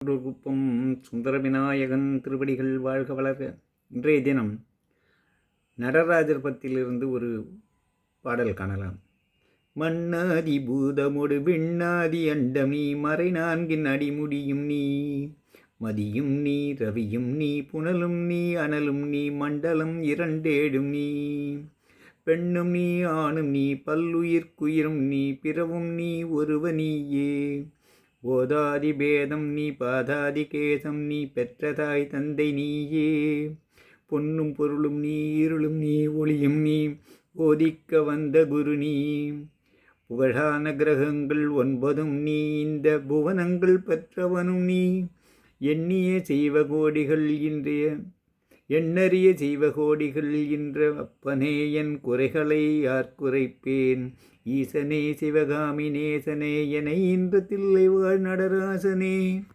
குப்பம் சுந்தர விநாயகன் திருவடிகள் வாழ்க வளர்க. இன்றைய தினம் நடராஜர் பத்திலிருந்து ஒரு பாடல் காணலாம். மன்னாதி பூதமொடு விண்ணாதி அண்டம் நீ, மறை நான்கின் அடிமுடியும் நீ, மதியும் நீ, ரவியும் நீ, புனலும் நீ, அனலும் நீ, மண்டலம் இரண்டேடும் நீ, பெண்ணும் நீ, ஆணும் நீ, பல்லுயிர்க்குயிரும் நீ, பிறவும் நீ, ஒருவ நீயே, போதாதி பேதம் நீ, பாதாதி கேசம் நீ, பெற்றதாய் தந்தை நீயே, பொன்னும் பொருளும் நீ, இருளும் நீ, ஒளியும் நீ, போதிக்க வந்த குரு நீ, புகழான கிரகங்கள் 9 நீ, இந்த புவனங்கள் பெற்றவனும் நீ, எண்ணிய செய்வகோடிகள் இன்றைய எண்ணறிய செய்வகோடிகள் இன்ற அப்பனே, என் குறைகளை யார் குறைப்பேன், ஈசனே சிவகாமி நேசனே, என இன்ற தில்லை வாழ் நடராசனே.